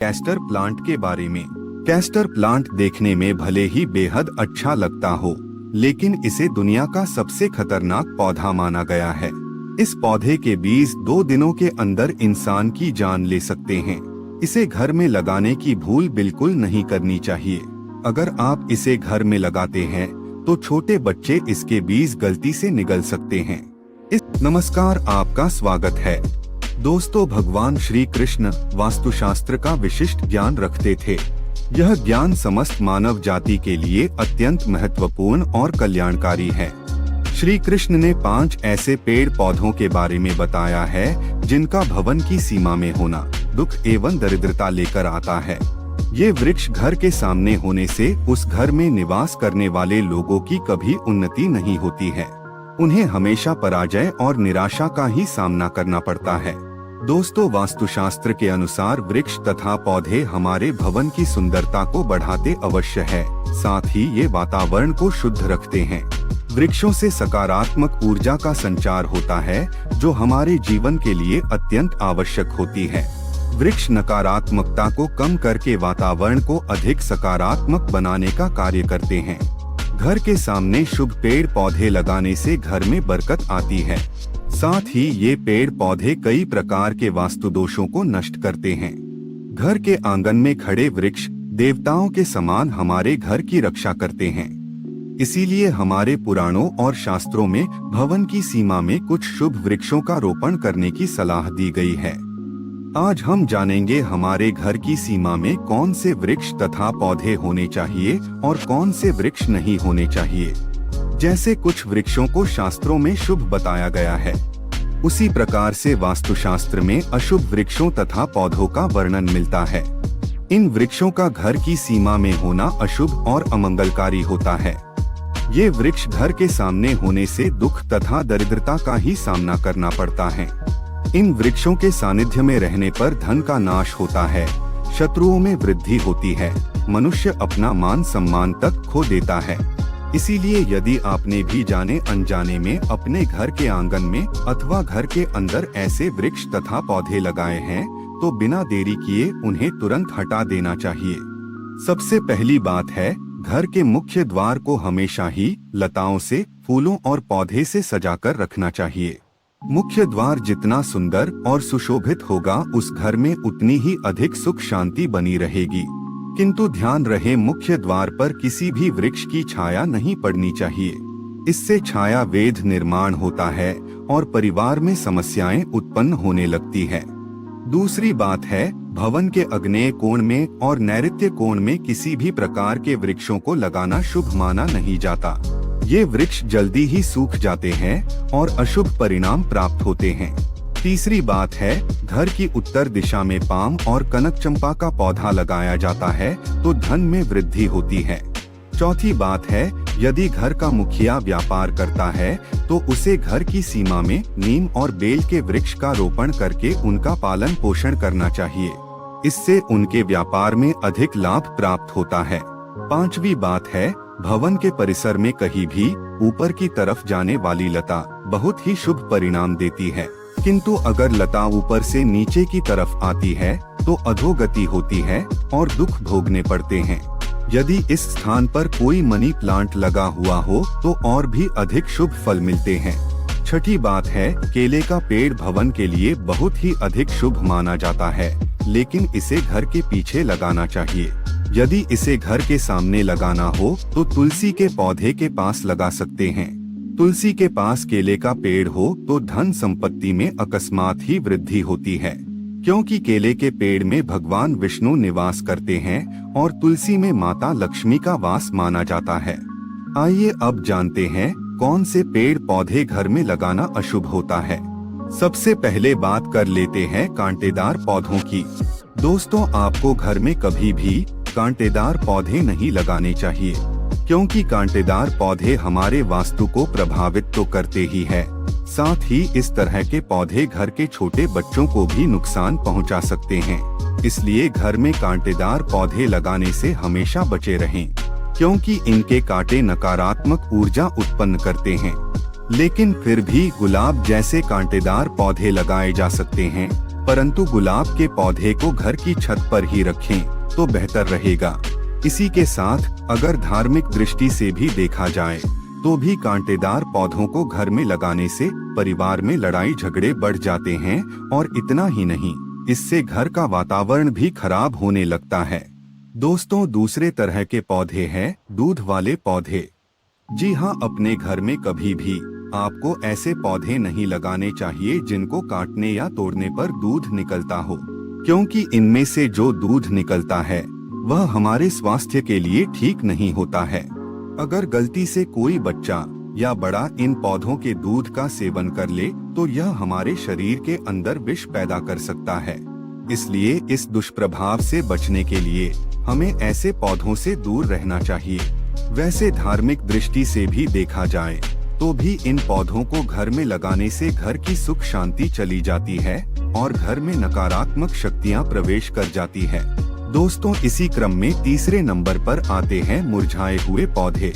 Castor plant के बारे में। कैस्टर प्लांट देखने में भले ही बेहद अच्छा लगता हो, लेकिन इसे दुनिया का सबसे खतरनाक पौधा माना गया है। इस पौधे के बीज 2 दिनों के अंदर इंसान की जान ले सकते हैं। इसे घर में लगाने की भूल बिल्कुल नहीं करनी चाहिए। अगर आप इसे घर में लगाते हैं तो छोटे बच्चे इसके बीज गलती से निगल सकते हैं। नमस्कार, आपका स्वागत है। दोस्तों, भगवान श्री कृष्ण वास्तुशास्त्र का विशिष्ट ज्ञान रखते थे। यह ज्ञान समस्त मानव जाति के लिए अत्यंत महत्वपूर्ण और कल्याणकारी है। श्री कृष्ण ने 5 ऐसे पेड़ पौधों के बारे में बताया है जिनका भवन की सीमा में होना दुख एवं दरिद्रता लेकर आता है। ये वृक्ष घर के सामने होने से उस घर में निवास करने वाले लोगों की कभी उन्नति नहीं होती है। उन्हें हमेशा पराजय और निराशा का ही सामना करना पड़ता है। दोस्तों, वास्तुशास्त्र के अनुसार वृक्ष तथा पौधे हमारे भवन की सुंदरता को बढ़ाते अवश्य है, साथ ही ये वातावरण को शुद्ध रखते हैं। वृक्षों से सकारात्मक ऊर्जा का संचार होता है, जो हमारे जीवन के लिए अत्यंत आवश्यक होती है। वृक्ष नकारात्मकता को कम करके वातावरण को अधिक सकारात्मक बनाने का कार्य करते हैं। घर के सामने शुभ पेड़ पौधे लगाने से घर में बरकत आती है। साथ ही ये पेड़ पौधे कई प्रकार के वास्तु दोषों को नष्ट करते हैं। घर के आंगन में खड़े वृक्ष देवताओं के समान हमारे घर की रक्षा करते हैं। इसीलिए हमारे पुराणों और शास्त्रों में भवन की सीमा में कुछ शुभ वृक्षों का रोपण करने की सलाह दी गई है। आज हम जानेंगे हमारे घर की सीमा में कौन से वृक्ष तथा पौधे होने चाहिए और कौन से वृक्ष नहीं होने चाहिए। जैसे कुछ वृक्षों को शास्त्रों में शुभ बताया गया है, उसी प्रकार से वास्तुशास्त्र में अशुभ वृक्षों तथा पौधों का वर्णन मिलता है। इन वृक्षों का घर की सीमा में होना अशुभ और अमंगलकारी होता है। ये वृक्ष घर के सामने होने से दुख तथा दरिद्रता का ही सामना करना पड़ता है। इन वृक्षों के सानिध्य में रहने पर धन का नाश होता है, शत्रुओं में वृद्धि होती है, मनुष्य अपना मान सम्मान तक खो देता है। इसीलिए यदि आपने भी जाने अनजाने में अपने घर के आंगन में अथवा घर के अंदर ऐसे वृक्ष तथा पौधे लगाए हैं, तो बिना देरी किए उन्हें तुरंत हटा देना चाहिए। सबसे पहली बात है, घर के मुख्य द्वार को हमेशा ही लताओं से, फूलों और पौधे से सजाकर रखना चाहिए। मुख्य द्वार जितना सुंदर और सुशोभित होगा, उस घर में उतनी ही अधिक सुख शांति बनी रहेगी। किंतु ध्यान रहे, मुख्य द्वार पर किसी भी वृक्ष की छाया नहीं पड़नी चाहिए। इससे छाया वेध निर्माण होता है और परिवार में समस्याएं उत्पन्न होने लगती है। दूसरी बात है, भवन के आग्नेय कोण में और नैऋत्य कोण में किसी भी प्रकार के वृक्षों को लगाना शुभ माना नहीं जाता। ये वृक्ष जल्दी ही सूख जाते हैं और अशुभ परिणाम प्राप्त होते हैं। तीसरी बात है, घर की उत्तर दिशा में पाम और कनक चंपा का पौधा लगाया जाता है तो धन में वृद्धि होती है। चौथी बात है, यदि घर का मुखिया व्यापार करता है तो उसे घर की सीमा में नीम और बेल के वृक्ष का रोपण करके उनका पालन पोषण करना चाहिए। इससे उनके व्यापार में अधिक लाभ प्राप्त होता है। पांचवी बात है, भवन के परिसर में कहीं भी ऊपर की तरफ जाने वाली लता बहुत ही शुभ परिणाम देती है, किंतु अगर लता ऊपर से नीचे की तरफ आती है तो अधोगति होती है और दुख भोगने पड़ते हैं। यदि इस स्थान पर कोई मनी प्लांट लगा हुआ हो तो और भी अधिक शुभ फल मिलते हैं। छठी बात है, केले का पेड़ भवन के लिए बहुत ही अधिक शुभ माना जाता है, लेकिन इसे घर के पीछे लगाना चाहिए। यदि इसे घर के सामने लगाना हो तो तुलसी के पौधे के पास लगा सकते हैं। तुलसी के पास केले का पेड़ हो तो धन संपत्ति में अकस्मात ही वृद्धि होती है, क्योंकि केले के पेड़ में भगवान विष्णु निवास करते हैं और तुलसी में माता लक्ष्मी का वास माना जाता है। आइए अब जानते हैं कौन से पेड़ पौधे घर में लगाना अशुभ होता है। सबसे पहले बात कर लेते हैं कांटेदार पौधों की। दोस्तों, आपको घर में कभी भी कांटेदार पौधे नहीं लगाने चाहिए, क्योंकि कांटेदार पौधे हमारे वास्तु को प्रभावित तो करते ही है, साथ ही इस तरह के पौधे घर के छोटे बच्चों को भी नुकसान पहुंचा सकते हैं। इसलिए घर में कांटेदार पौधे लगाने से हमेशा बचे रहें, क्योंकि इनके कांटे नकारात्मक ऊर्जा उत्पन्न करते हैं। लेकिन फिर भी गुलाब जैसे कांटेदार पौधे लगाए जा सकते हैं, परंतु गुलाब के पौधे को घर की छत पर ही रखें तो बेहतर रहेगा। इसी के साथ अगर धार्मिक दृष्टि से भी देखा जाए तो भी कांटेदार पौधों को घर में लगाने से परिवार में लड़ाई झगड़े बढ़ जाते हैं, और इतना ही नहीं, इससे घर का वातावरण भी खराब होने लगता है। दोस्तों, दूसरे तरह के पौधे हैं दूध वाले पौधे। जी हाँ, अपने घर में कभी भी आपको ऐसे पौधे नहीं लगाने चाहिए जिनको काटने या तोड़ने पर दूध निकलता हो, क्योंकि इनमें से जो दूध निकलता है वह हमारे स्वास्थ्य के लिए ठीक नहीं होता है। अगर गलती से कोई बच्चा या बड़ा इन पौधों के दूध का सेवन कर ले तो यह हमारे शरीर के अंदर विष पैदा कर सकता है। इसलिए इस दुष्प्रभाव से बचने के लिए हमें ऐसे पौधों से दूर रहना चाहिए। वैसे धार्मिक दृष्टि से भी देखा जाए तो भी इन पौधों को घर में लगाने से घर की सुख शांति चली जाती है और घर में नकारात्मक शक्तियां प्रवेश कर जाती है। दोस्तों, इसी क्रम में तीसरे नंबर पर आते हैं मुरझाए हुए पौधे।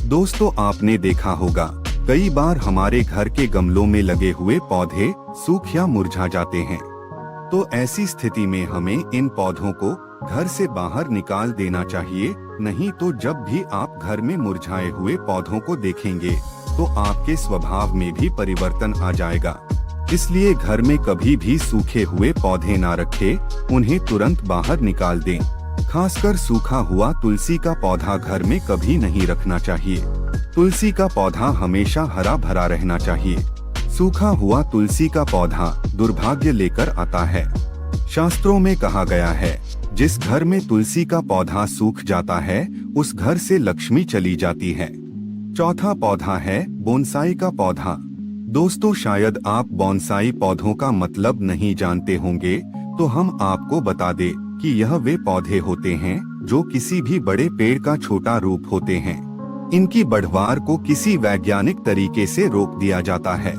दोस्तों, आपने देखा होगा कई बार हमारे घर के गमलों में लगे हुए पौधे सूख या मुरझा जाते हैं। तो ऐसी स्थिति में हमें इन पौधों को घर से बाहर निकाल देना चाहिए, नहीं तो जब भी आप घर में मुरझाए हुए पौधों को देखेंगे तो आपके स्वभाव में भी परिवर्तन आ जाएगा। इसलिए घर में कभी भी सूखे हुए पौधे ना रखें, उन्हें तुरंत बाहर निकाल दें। खासकर सूखा हुआ तुलसी का पौधा घर में कभी नहीं रखना चाहिए। तुलसी का पौधा हमेशा हरा भरा रहना चाहिए। सूखा हुआ तुलसी का पौधा दुर्भाग्य लेकर आता है। शास्त्रों में कहा गया है, जिस घर में तुलसी का पौधा सूख जाता है उस घर से लक्ष्मी चली जाती है। चौथा पौधा है बोनसाई का पौधा। दोस्तों, शायद आप बोनसाई पौधों का मतलब नहीं जानते होंगे, तो हम आपको बता दें कि यह वे पौधे होते हैं जो किसी भी बड़े पेड़ का छोटा रूप होते हैं। इनकी बढ़वार को किसी वैज्ञानिक तरीके से रोक दिया जाता है।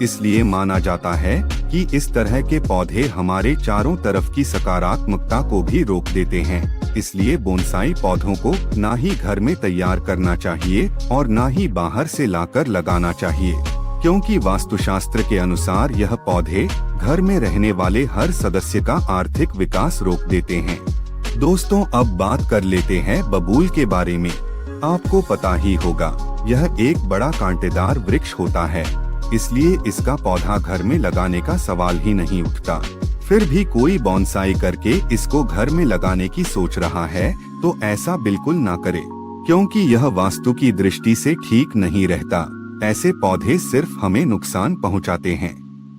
इसलिए माना जाता है कि इस तरह के पौधे हमारे चारों तरफ की सकारात्मकता को भी रोक देते हैं। इसलिए बोनसाई पौधों को ना ही घर में तैयार करना चाहिए और ना ही बाहर से लाकर लगाना चाहिए, क्योंकि वास्तुशास्त्र के अनुसार यह पौधे घर में रहने वाले हर सदस्य का आर्थिक विकास रोक देते हैं। दोस्तों, अब बात कर लेते हैं बबूल के बारे में। आपको पता ही होगा, यह एक बड़ा कांटेदार वृक्ष होता है, इसलिए इसका पौधा घर में लगाने का सवाल ही नहीं उठता। फिर भी कोई बोनसाई करके इसको घर में लगाने की सोच रहा है तो ऐसा बिल्कुल ना करे, क्योंकि यह वास्तु की दृष्टि से ठीक नहीं रहता। ऐसे पौधे सिर्फ हमें नुकसान पहुंचाते हैं,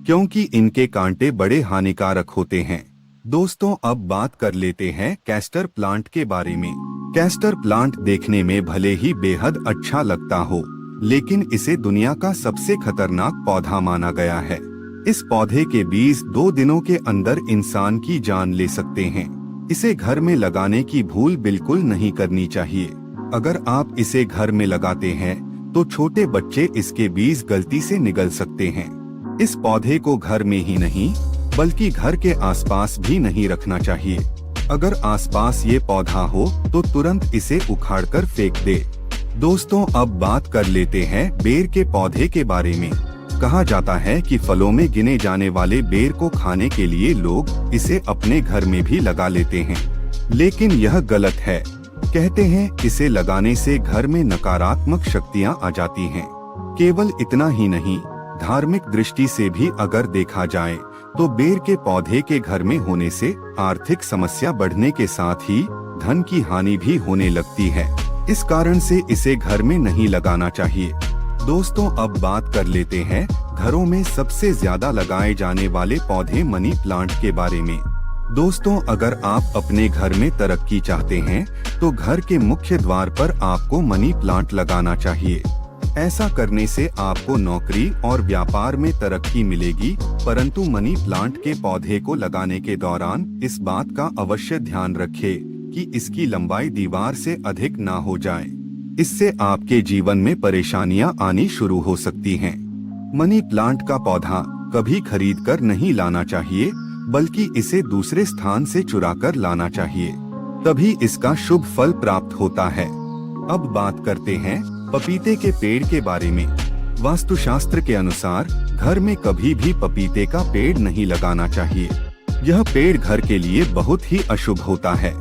क्योंकि इनके कांटे बड़े हानिकारक होते हैं। दोस्तों, अब बात कर लेते हैं कैस्टर प्लांट के बारे में। कैस्टर प्लांट देखने में भले ही बेहद अच्छा लगता हो, लेकिन इसे दुनिया का सबसे खतरनाक पौधा माना गया है। इस पौधे के बीज 2 दिनों के अंदर इंसान की जान ले सकते हैं। इसे घर में लगाने की भूल बिल्कुल नहीं करनी चाहिए। अगर आप इसे घर में लगाते हैं तो छोटे बच्चे इसके बीज गलती से निगल सकते हैं। इस पौधे को घर में ही नहीं बल्कि घर के आसपास भी नहीं रखना चाहिए। अगर आसपास ये पौधा हो तो तुरंत इसे उखाड़कर फेंक दे। दोस्तों, अब बात कर लेते हैं बेर के पौधे के बारे में। कहा जाता है कि फलों में गिने जाने वाले बेर को खाने के लिए लोग इसे अपने घर में भी लगा लेते हैं, लेकिन यह गलत है। कहते हैं इसे लगाने से घर में नकारात्मक शक्तियां आ जाती हैं। केवल इतना ही नहीं, धार्मिक दृष्टि से भी अगर देखा जाए तो बेर के पौधे के घर में होने से आर्थिक समस्या बढ़ने के साथ ही धन की हानि भी होने लगती है। इस कारण से इसे घर में नहीं लगाना चाहिए। दोस्तों, अब बात कर लेते हैं घरों में सबसे ज्यादा लगाए जाने वाले पौधे मनी प्लांट के बारे में। दोस्तों, अगर आप अपने घर में तरक्की चाहते हैं तो घर के मुख्य द्वार पर आपको मनी प्लांट लगाना चाहिए। ऐसा करने से आपको नौकरी और व्यापार में तरक्की मिलेगी, परंतु मनी प्लांट के पौधे को लगाने के दौरान इस बात का अवश्य ध्यान रखें कि इसकी लंबाई दीवार से अधिक ना हो जाए। इससे आपके जीवन में परेशानियां आनी शुरू हो सकती हैं। मनी प्लांट का पौधा कभी खरीदकर नहीं लाना चाहिए, बल्कि इसे दूसरे स्थान से चुराकर लाना चाहिए, तभी इसका शुभ फल प्राप्त होता है। अब बात करते हैं पपीते के पेड़ के बारे में। वास्तुशास्त्र के अनुसार घर में कभी भी पपीते का पेड़ नहीं लगाना चाहिए, यह पेड़ घर के लिए बहुत ही अशुभ होता है।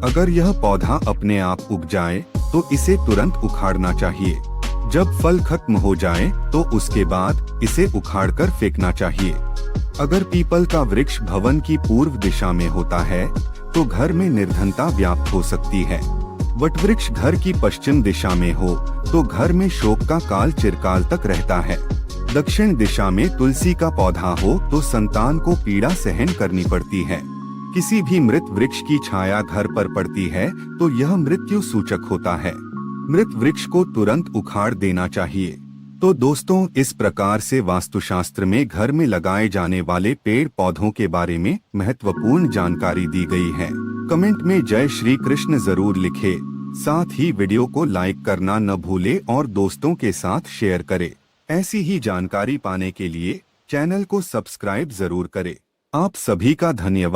अगर यह पौधा अपने आप उग जाए तो इसे तुरंत उखाड़ना चाहिए। जब फल खत्म हो जाए तो उसके बाद इसे उखाड़कर फेंकना चाहिए। अगर पीपल का वृक्ष भवन की पूर्व दिशा में होता है तो घर में निर्धनता व्याप्त हो सकती है। वटवृक्ष घर की पश्चिम दिशा में हो तो घर में शोक का काल चिरकाल तक रहता है। दक्षिण दिशा में तुलसी का पौधा हो तो संतान को पीड़ा सहन करनी पड़ती है। किसी भी मृत वृक्ष की छाया घर पर पड़ती है तो यह मृत्यु सूचक होता है। मृत वृक्ष को तुरंत उखाड़ देना चाहिए। तो दोस्तों, इस प्रकार से वास्तुशास्त्र में घर में लगाए जाने वाले पेड़ पौधों के बारे में महत्वपूर्ण जानकारी दी गई है। कमेंट में जय श्री कृष्ण जरूर लिखे। साथ ही वीडियो को लाइक करना न भूले और दोस्तों के साथ शेयर करें। ऐसी ही जानकारी पाने के लिए चैनल को सब्सक्राइब जरूर करें। आप सभी का धन्यवाद।